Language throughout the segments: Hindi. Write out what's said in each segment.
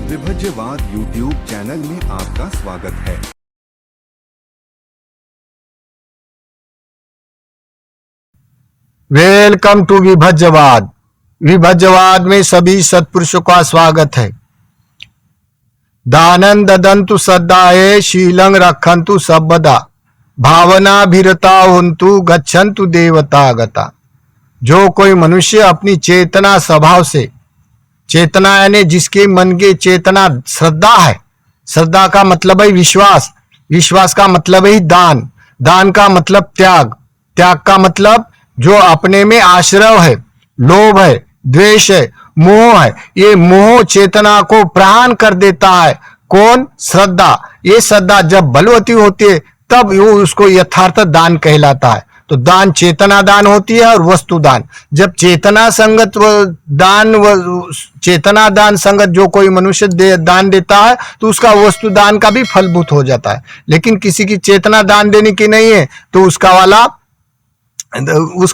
विभज्यवाद यूट्यूब चैनल में आपका स्वागत है। Welcome to विभज्यवाद। विभज्यवाद में सभी सत्पुरुषों का स्वागत है। दानं ददन्तु सद्दाये शीलं रक्षन्तु सर्वदा भावना भीरता हुन्तु गच्छन्तु देवता गता। जो कोई मनुष्य अपनी चेतना स्वभाव से, चेतना यानी जिसके मन के चेतना श्रद्धा है, श्रद्धा का मतलब है विश्वास, विश्वास का मतलब है दान, दान का मतलब त्याग, त्याग का मतलब जो अपने में आश्रय है, लोभ है, द्वेष है, मोह है, ये मोह चेतना को प्रहार कर देता है। कौन? श्रद्धा। ये श्रद्धा जब बलवती होती है तब वो उसको यथार्थ दान कहलाता है। तो दान चेतना दान होती है और वस्तु दान। जब चेतना संगत दान चेतना दान संगत जो कोई मनुष्य दान देता है तो उसका वस्तु दान का भी फलभूत हो जाता है। लेकिन किसी की चेतना दान देने की नहीं है तो उसका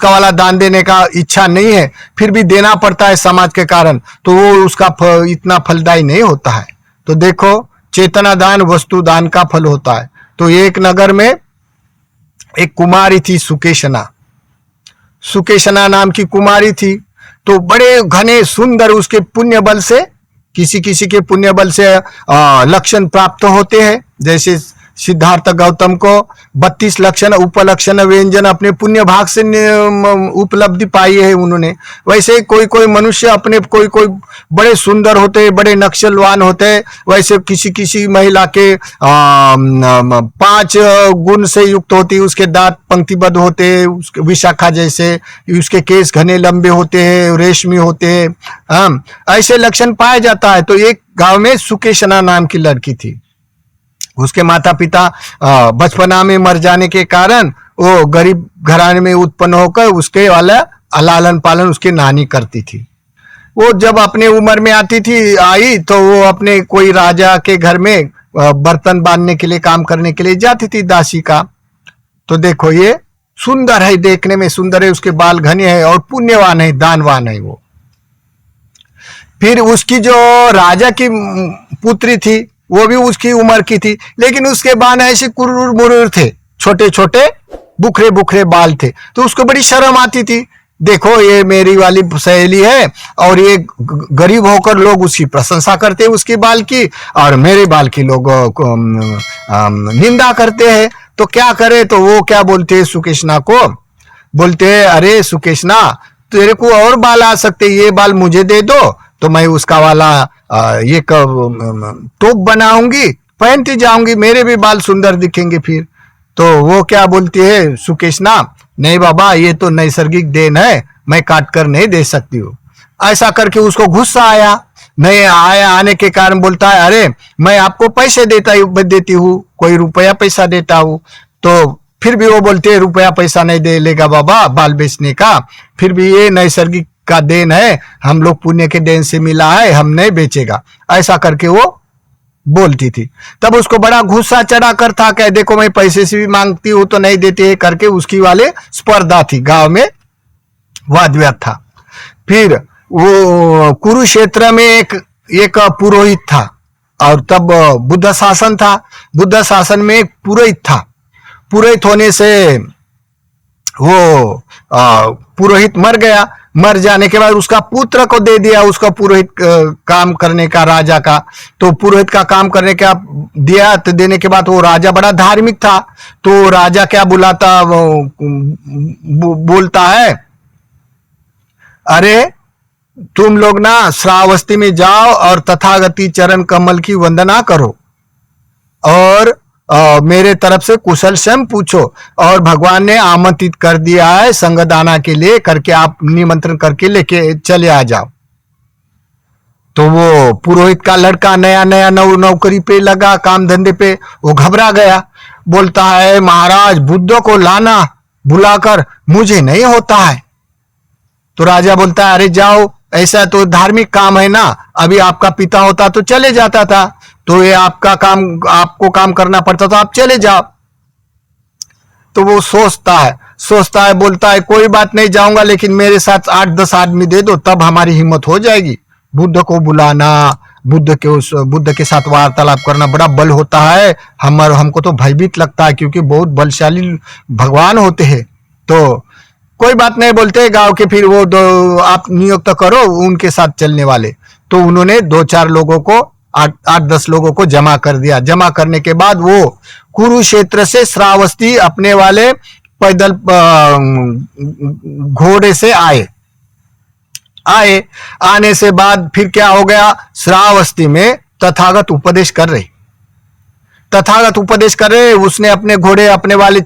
वाला दान देने का इच्छा नहीं है, फिर भी देना पड़ता है समाज के कारण, तो वो उसका इतना फलदायी नहीं होता है। तो देखो, चेतना दान वस्तु दान का फल होता है। तो एक नगर में एक कुमारी थी, सुकेशना, सुकेशना नाम की कुमारी थी। तो बड़े घने सुंदर उसके पुण्य बल से, किसी किसी के पुण्य बल से लक्षण प्राप्त होते हैं। जैसे सिद्धार्थ गौतम को 32 लक्षण उपलक्षण व्यंजन अपने पुण्य भाग से उपलब्धि पाई है उन्होंने। वैसे कोई कोई मनुष्य अपने कोई कोई बड़े सुंदर होते, बड़े नक्शलवान होते। वैसे किसी किसी महिला के 5 गुण से युक्त होती, उसके दांत पंक्तिबद्ध होते, उसके विशाखा जैसे, उसके केस घने लंबे होते हैं, रेशमी होते हैं, ऐसे लक्षण पाया जाता है। तो एक गांव में सुकेशना नाम की लड़की थी। उसके माता पिता बचपना में मर जाने के कारण वो गरीब घराने में उत्पन्न होकर उसके वाला लालन पालन उसकी नानी करती थी। वो जब अपने उम्र में आई तो वो अपने कोई राजा के घर में बर्तन बांधने के लिए, काम करने के लिए जाती थी, दासी का। तो देखो, ये सुंदर है, देखने में सुंदर है, उसके बाल घने हैं और पुण्यवान है, दानवान है वो। फिर उसकी जो राजा की पुत्री थी वो भी उसकी उम्र की थी, लेकिन उसके बाल ऐसे कुरुर मुरुर थे, छोटे छोटे बुखरे बुखरे बाल थे। तो उसको बड़ी शर्म आती थी। देखो, ये मेरी वाली सहेली है और ये गरीब होकर लोग उसकी प्रशंसा करते हैं उसके बाल की, और मेरे बाल की लोग निंदा करते हैं। तो क्या करे? तो वो क्या बोलते हैं सुकेशना को? बोलते हैं, अरे सुकेशना, तेरे को और बाल आ सकते, ये बाल मुझे दे दो तो मैं उसका वाला ये टोप बनाऊंगी, पहनती जाऊंगी, मेरे भी बाल सुंदर दिखेंगे फिर। तो वो क्या बोलती है सुकेशना, नहीं बाबा, ये तो नैसर्गिक देन है, मैं काट कर नहीं दे सकती हूँ। ऐसा करके उसको गुस्सा आया। नहीं आया, आने के कारण बोलता है, अरे मैं आपको पैसे देती हूँ, कोई रुपया पैसा देता हूँ। तो फिर भी वो बोलते हैं, रुपया पैसा नहीं दे लेगा बाबा बाल बेचने का, फिर भी ये नैसर्गिक का देन है, हम लोग पुण्य के देन से मिला है, हम नहीं बेचेगा। ऐसा करके वो बोलती थी। तब उसको बड़ा गुस्सा चढ़ा कर था, कह देखो मैं पैसे से भी मांगती हूं तो नहीं देती है करके उसकी वाले स्पर्धा थी, गांव में वाद विवाद था। फिर वो कुरुक्षेत्र में एक पुरोहित था, और तब बुद्ध शासन था। बुद्ध शासन में एक पुरोहित था। पुरोहित होने से वो पुरोहित मर गया। मर जाने के बाद उसका पुत्र को दे दिया उसका पुरोहित काम करने का, राजा का। तो पुरोहित का काम करने का दिया, तो देने के बाद वो राजा बड़ा धार्मिक था। तो राजा क्या बोलता है, अरे तुम लोग ना श्रावस्ती में जाओ और तथागति चरण कमल की वंदना करो और मेरे तरफ से कुशल क्षम पूछो, और भगवान ने आमंत्रित कर दिया है संगदाना के लिए, करके आप निमंत्रण करके लेके चले आ जाओ। तो वो पुरोहित का लड़का नया नया नौकरी पे लगा, काम धंधे पे, वो घबरा गया। बोलता है, महाराज बुद्ध को लाना बुलाकर मुझे नहीं होता है। तो राजा बोलता है, अरे जाओ, ऐसा तो धार्मिक काम है ना, अभी आपका पिता होता तो चले जाता था, तो ये आपका काम, आपको काम करना पड़ता तो आप चले जाओ। तो वो सोचता है, बोलता है, कोई बात नहीं, जाऊंगा, लेकिन मेरे साथ 8-10 आदमी दे दो, तब हमारी हिम्मत हो जाएगी बुद्ध को बुलाना बुद्ध के साथ वार्तालाप करना बड़ा बल होता है। हमको तो भयभीत लगता है, क्योंकि बहुत बलशाली भगवान होते हैं। तो कोई बात नहीं बोलते गांव के, फिर वो दो आप नियुक्त करो उनके साथ चलने वाले। तो उन्होंने 2-4 लोगों को 8-10 लोगों को जमा कर दिया। जमा करने के बाद वो कुरुक्षेत्र से श्रावस्ती अपने वाले पैदल घोड़े से आए। आने से बाद फिर क्या हो गया, श्रावस्ती में तथागत उपदेश कर रहे। उसने अपने घोड़े अपने वाले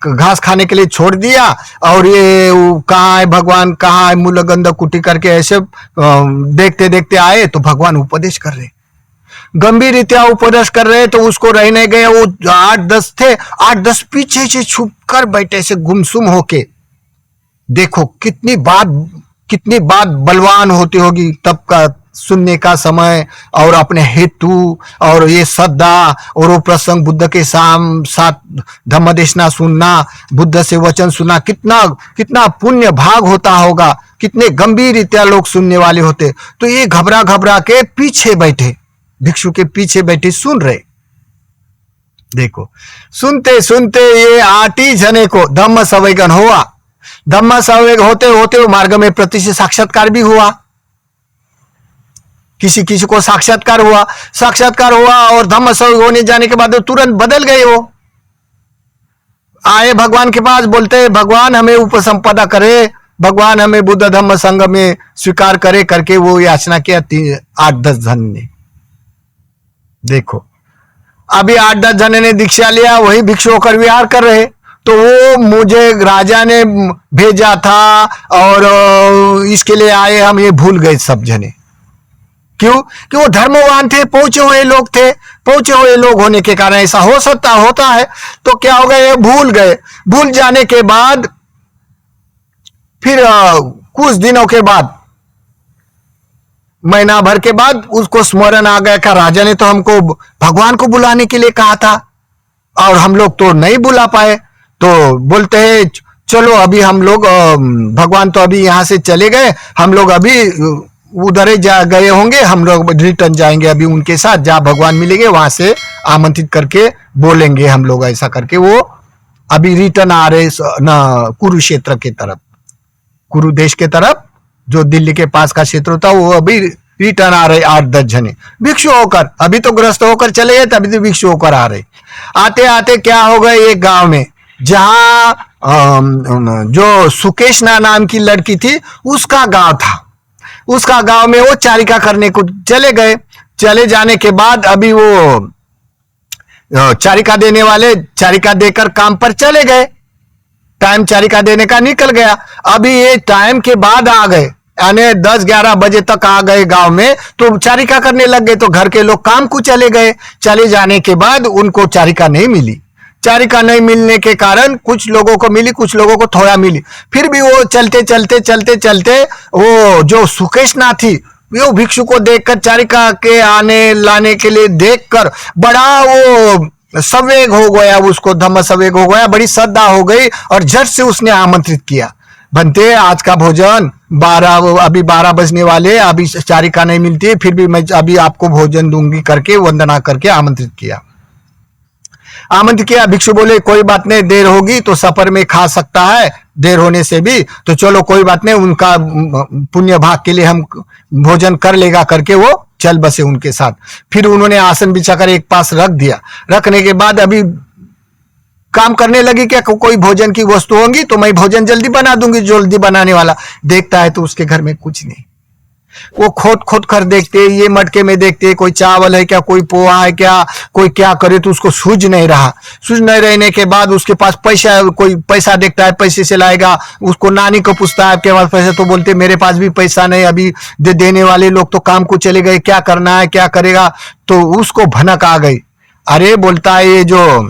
घास खाने के लिए छोड़ दिया, और ये कहाँ है भगवान, कहाँ है मूलगंध कुटी करके ऐसे देखते देखते आए। तो भगवान उपदेश कर रहे, गंभीर रीत्या उपदेश कर रहे। तो उसको रहने गए, वो 8-10 थे, 8-10 पीछे से छुप कर बैठे से गुमसुम होके। देखो कितनी बात बलवान होती होगी तब का सुनने का समय, और अपने हेतु और ये श्रद्धा और वो प्रसंग बुद्ध के साथ धम्मदेशना सुनना, बुद्ध से वचन सुना, कितना पुण्य भाग होता होगा, कितने गंभीर रीत्या लोग सुनने वाले होते। तो ये घबरा के पीछे बैठे, भिक्षु के पीछे बैठे सुन रहे। देखो सुनते सुनते ये 8 ही जने को धम्म संवेगन हुआ। धम्म संवेग होते होते मार्ग में प्रतिष्ठ साक्षात्कार भी हुआ। किसी को साक्षात्कार हुआ और धम्म संवेग होने जाने के बाद तुरंत बदल गए। वो आए भगवान के पास, बोलते भगवान हमें उपसंपदा करे, भगवान हमें बुद्ध धम्म संघ में स्वीकार करे करके वो याचना किया 8-10 जन ने। देखो अभी 8-10 जन ने दीक्षा लिया, वही भिक्षु होकर विहार कर रहे। तो वो मुझे राजा ने भेजा था और इसके लिए आए, हम ये भूल गए सब जने। क्यों? कि वो धर्मवान थे, पहुंचे हुए लोग होने के कारण ऐसा होता है। तो क्या हो गया, भूल गए। भूल जाने के बाद फिर कुछ दिनों के बाद, महीना भर के बाद उसको स्मरण आ गया कि राजा ने तो हमको भगवान को बुलाने के लिए कहा था और हम लोग तो नहीं बुला पाए। तो बोलते हैं चलो अभी हम लोग, भगवान तो अभी यहां से चले गए, हम लोग अभी उधर ही जा गए होंगे, हम लोग रिटर्न जाएंगे अभी उनके साथ, जहां भगवान मिलेंगे वहां से आमंत्रित करके बोलेंगे हम लोग। ऐसा करके वो अभी रिटर्न आ रहे कुरुक्षेत्र के तरफ, कुरु देश के तरफ, जो दिल्ली के पास का क्षेत्र था, वो अभी रिटर्न आ रहे 8-10 जने भिक्षु होकर। अभी तो ग्रस्त होकर चले गए, तभी तो भिक्षु होकर आ रहे। आते आते क्या हो गए, एक गांव में जहां जो सुकेशना नाम की लड़की थी उसका गांव था। उसका गांव में वो चारिका करने को चले गए। चले जाने के बाद अभी वो चारिका देने वाले चारिका देकर काम पर चले गए। टाइम चारिका देने का निकल गया। अभी ये टाइम के बाद आ गए, यानी 10-11 बजे तक आ गए गांव में, तो चारिका करने लग गए। तो घर के लोग काम को चले गए। चले जाने के बाद उनको चारिका नहीं मिली। चारिका नहीं मिलने के कारण कुछ लोगों को मिली, कुछ लोगों को थोड़ा मिली। फिर भी वो चलते वो जो सुकेशना थी, वो भिक्षु को देखकर, चारिका के आने लाने के लिए देखकर बड़ा वो संवेग हो गया, उसको धम्म संवेग हो गया, बड़ी श्रद्धा हो गई और झट से उसने आमंत्रित किया, बनते आज का भोजन 12 बजने वाले, अभी चारिका नहीं मिलती है, फिर भी मैं अभी आपको भोजन दूंगी करके वंदना करके आमंत्रित किया। भिक्षु बोले कोई बात नहीं, देर होगी तो सफर में खा सकता है, देर होने से भी, तो चलो कोई बात नहीं, उनका पुण्य भाग के लिए हम भोजन कर लेगा करके वो चल बसे उनके साथ। फिर उन्होंने आसन बिछाकर एक पास रख दिया। रखने के बाद अभी काम करने लगी, क्या कोई भोजन की वस्तु होंगी तो मैं भोजन जल्दी बना दूंगी। जल्दी बनाने वाला देखता है तो उसके घर में कुछ नहीं। वो खोद कर देखते, ये मटके में देखते कोई चावल है क्या, कोई पोहा है क्या, कोई क्या करे, तो उसको सूझ नहीं रहा। सूझ नहीं रहने के बाद उसके पास पैसा, कोई पैसा देखता है, पैसे से लाएगा। उसको नानी को पूछता है आपके पास पैसा, तो बोलते मेरे पास भी पैसा नहीं, अभी देने वाले लोग तो काम को चले गए, क्या करना है, क्या करेगा। तो उसको भनक आ गई। अरे बोलता है ये जो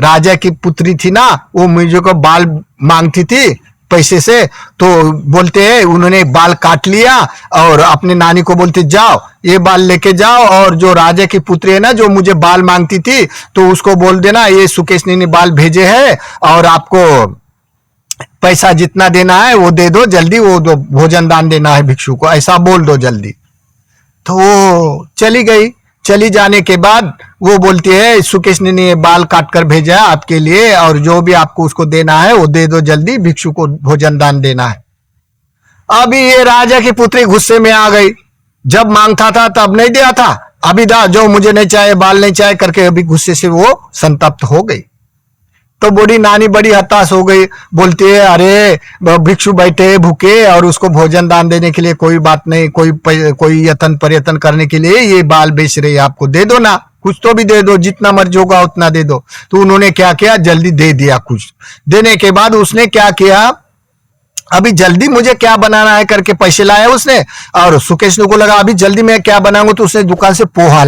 राजा की पुत्री थी ना, वो मुझे को बाल मांगती थी पैसे से, तो बोलते हैं उन्होंने बाल काट लिया और अपने नानी को बोलते जाओ ये बाल लेके जाओ, और जो राजा की पुत्री है ना जो मुझे बाल मांगती थी, तो उसको बोल देना ये सुकेशनी ने बाल भेजे हैं और आपको पैसा जितना देना है वो दे दो जल्दी, वो दो भोजन दान देना है भिक्षु को, ऐसा बोल दो जल्दी। तो वो चली गई। चली जाने के बाद वो बोलती है सुकेश ने ये बाल काट कर भेजा है आपके लिए, और जो भी आपको उसको देना है वो दे दो, जल्दी भिक्षु को भोजन दान देना है। अभी ये राजा की पुत्री गुस्से में आ गई, जब मांगता था तब नहीं दिया था, अभी दा जो मुझे नहीं चाहिए, बाल नहीं चाहिए करके अभी गुस्से से वो संतप्त हो गई। तो बूढ़ी नानी बड़ी हताश हो गई, बोलती है अरे भिक्षु बैठे भूखे और उसको भोजन दान देने के लिए कोई बात नहीं, कोई यतन पर्यतन करने के लिए ये बाल बेच रही है, आपको दे दो ना, कुछ तो भी दे दो, जितना मर्जी होगा उतना दे दो। तो उन्होंने क्या किया, जल्दी दे दिया। कुछ देने के बाद उसने क्या किया, अभी जल्दी मुझे क्या बनाना है करके पैसे लाया उसने, और सुकेश को लगा अभी जल्दी मैं क्या बनाऊंगा, तो उसने दुकान से पोहा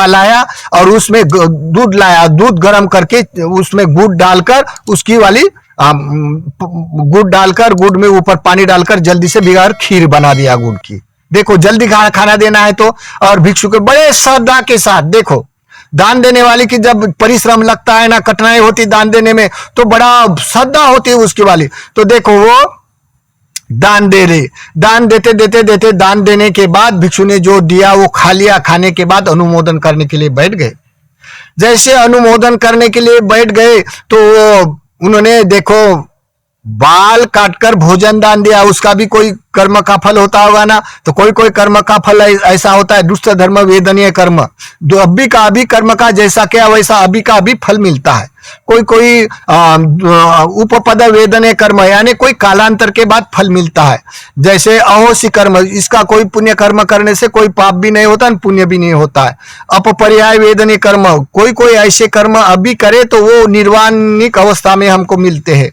लाया और उसमें दूध लाया, दूध गर्म करके उसमें गुड़ डालकर उसकी वाली गुड़ डालकर, गुड़ में ऊपर पानी डालकर जल्दी से बिगाड़ खीर बना दिया गुड़ की। देखो जल्दी खाना देना है तो, और भिक्षु के बड़े श्रद्धा के साथ, देखो दान देने वाले की जब परिश्रम लगता है ना, कठिनाई होती दान देने में, तो बड़ा श्रद्धा होती है उसकी वाली। तो देखो वो दान दे रही, दान देते दान देने के बाद भिक्षु ने जो दिया वो खा लिया। खाने के बाद अनुमोदन करने के लिए बैठ गए। जैसे अनुमोदन करने के लिए बैठ गए तो उन्होंने देखो बाल काटकर भोजन दान दिया, उसका भी कोई कर्म का फल होता होगा ना, तो कोई कर्म का फल ऐसा होता है, दुष्ट धर्म वेदनीय कर्म, जो अभी का अभी कर्म का जैसा क्या वैसा अभी का अभी फल मिलता है। कोई उपपद वेदनीय कर्म यानी कोई कालांतर के बाद फल मिलता है, जैसे अहोसी कर्म, इसका कोई पुण्य कर्म करने से कोई पाप भी नहीं होता, पुण्य भी नहीं होता है। अपपर्याय वेदनीय कर्म, कोई ऐसे कर्म अभी करे तो वो निर्वाणिक अवस्था में हमको मिलते हैं।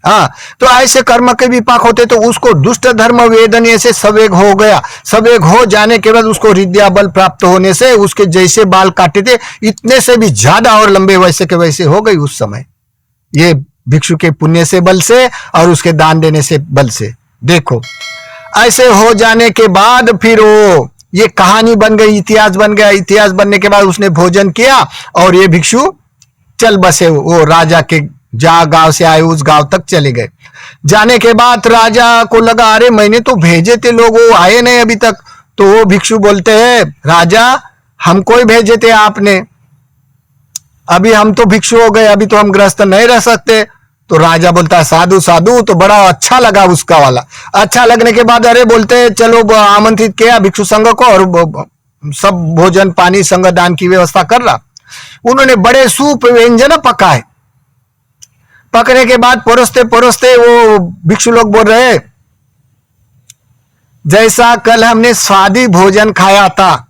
हाँ, तो ऐसे कर्म के विपाक होते, तो उसको दुष्ट धर्म वेदनीय से सवेग हो गया। सवेग हो जाने के बाद उसको हृदय बल प्राप्त होने से उसके जैसे बाल काटे थे इतने से भी ज्यादा और लंबे वैसे के वैसे हो गई उस समय, ये भिक्षु के पुण्य से बल से और उसके दान देने से बल से। देखो ऐसे हो जाने के बाद फिर वो ये कहानी बन गई, इतिहास बन गया। इतिहास बनने के बाद उसने भोजन किया और ये भिक्षु चल बसे, वो राजा के जहां गांव से आए उस गांव तक चले गए। जाने के बाद राजा को लगा अरे मैंने तो भेजे थे लोग, वो आए नहीं अभी तक। तो वो भिक्षु बोलते हैं राजा हमको ही भेजे थे आपने, अभी हम तो भिक्षु हो गए, अभी तो हम गृहस्थ नहीं रह सकते। तो राजा बोलता है साधु साधु। तो बड़ा अच्छा लगा उसका वाला। अच्छा लगने के बाद अरे बोलते चलो आमंत्रित किया भिक्षु संघ को और सब भोजन पानी संग दान की व्यवस्था कर रहा। उन्होंने बड़े सूप व्यंजन पकाए। पकने के बाद परोसते परोसते वो भिक्षु लोग बोल रहे जैसा कल हमने स्वादी भोजन खाया था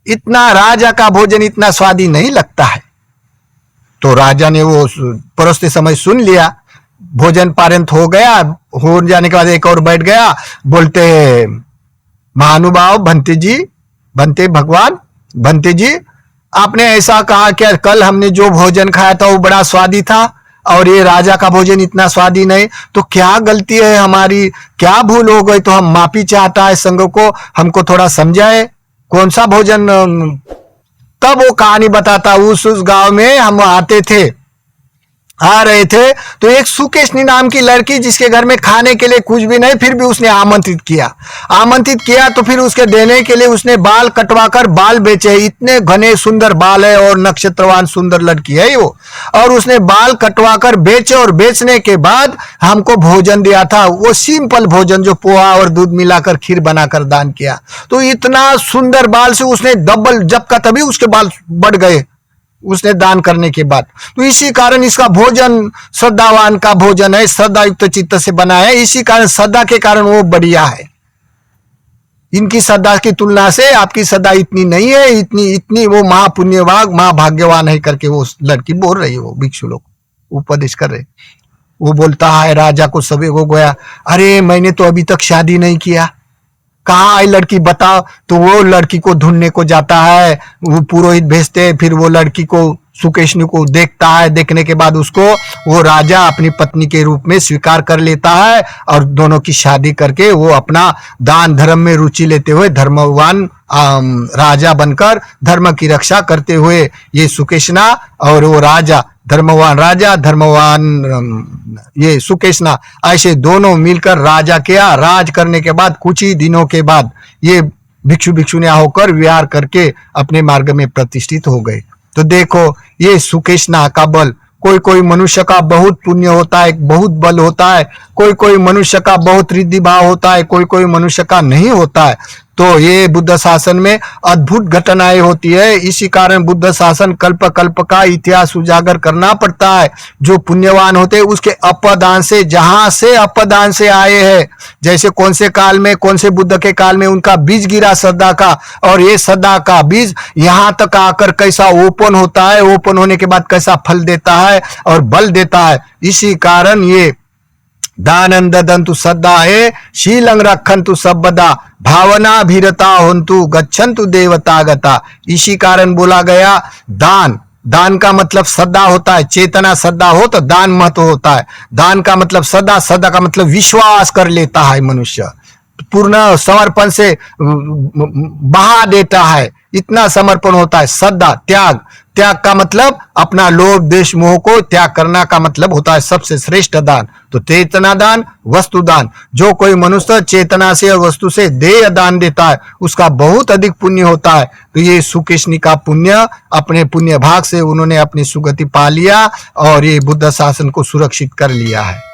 इतना राजा का भोजन इतना स्वादी नहीं लगता है। तो राजा ने वो परोसते समय सुन लिया, भोजन पारंत हो गया। हो जाने के बाद एक और बैठ गया, बोलते महानुभाव भंते भगवान भंते जी, आपने ऐसा कहा कि कल हमने जो भोजन खाया था वो बड़ा स्वादी था और ये राजा का भोजन इतना स्वादी नहीं, तो क्या गलती है हमारी, क्या भूल हो गई? तो हम माफी चाहता है संघ को, हमको थोड़ा समझाए कौन सा भोजन। तब वो कहानी बताता, उस गांव में हम आ रहे थे तो एक सुकेशनी नाम की लड़की जिसके घर में खाने के लिए कुछ भी नहीं, फिर भी उसने आमंत्रित किया तो फिर उसके देने के लिए उसने बाल कटवाकर बाल बेचे। इतने घने सुंदर बाल है और नक्षत्रवान सुंदर लड़की है वो, और उसने बाल कटवाकर बेचे और बेचने के बाद हमको भोजन दिया था, वो सिंपल भोजन जो पोहा और दूध मिलाकर खीर बनाकर दान किया। तो इतना सुंदर बाल से उसने डबल जब का तभी उसके बाल बढ़ गए उसने दान करने के बाद। तो इसी कारण इसका भोजन श्रद्धावान का भोजन है, श्रद्धा युक्त चित्त से बना है, इसी कारण श्रद्धा के कारण वो बढ़िया है। इनकी श्रद्धा की तुलना से आपकी श्रद्धा इतनी नहीं है, इतनी वो महापुण्यवान महाभाग्यवान है करके वो लड़की बोल रही है, वो भिक्षु लोग उपदेश कर रहे। वो बोलता है राजा को सभी हो गया, अरे मैंने तो अभी तक शादी नहीं किया, कहाँ आई लड़की बताओ। तो वो लड़की को ढूंढने को जाता है, वो पुरोहित भेजते हैं, फिर वो लड़की को सुकेशनी को देखता है, देखने के बाद उसको वो राजा अपनी पत्नी के रूप में स्वीकार कर लेता है और दोनों की शादी करके वो अपना दान धर्म में रुचि लेते हुए धर्मवान राजा बनकर धर्म की रक्षा करते हुए ये सुकेशना और वो राजा धर्मवान ये सुकेशना ऐसे दोनों मिलकर राज करने के बाद कुछ ही दिनों के बाद ये भिक्षु भिक्षुनियां होकर विहार करके अपने मार्ग में प्रतिष्ठित हो गए। तो देखो ये सुकेशना का बल, कोई कोई मनुष्य का बहुत पुण्य होता है, बहुत बल होता है, कोई कोई मनुष्य का बहुत रिद्धि भाव होता है, कोई कोई मनुष्य का नहीं होता है। तो ये बुद्ध शासन में अद्भुत घटनाएं होती है। इसी कारण बुद्ध शासन कल्प कल्प का इतिहास उजागर करना पड़ता है। जो पुण्यवान होते हैं उसके अपदान से, जहां से अपदान से आए हैं, जैसे कौन से काल में, कौन से बुद्ध के काल में उनका बीज गिरा श्रद्धा का, और ये श्रद्धा का बीज यहाँ तक आकर कैसा ओपन होता है, ओपन होने के बाद कैसा फल देता है और बल देता है। इसी कारण ये दानंद दंतु श्रद्धा है, शीलं रखंतु सबदा, भावना भीरता होन्तु गच्छन्तु देवतागता। इसी कारण बोला गया दान, दान का मतलब श्रद्धा होता है। चेतना श्रद्धा हो तो दान महत्व होता है। दान का मतलब श्रद्धा, श्रद्धा का मतलब विश्वास कर लेता है मनुष्य, पूर्ण समर्पण से बहा देता है, इतना समर्पण होता है। श्रद्धा, त्याग, त्याग का मतलब अपना लोभ देश मोह को त्याग करना का मतलब होता है सबसे श्रेष्ठ दान। तो चेतना दान, वस्तु दान, जो कोई मनुष्य चेतना से और वस्तु से देह दान देता है उसका बहुत अधिक पुण्य होता है। तो ये सुकेशनी का पुण्य, अपने पुण्य भाग से उन्होंने अपनी सुगति पा लिया और ये बुद्ध शासन को सुरक्षित कर लिया है।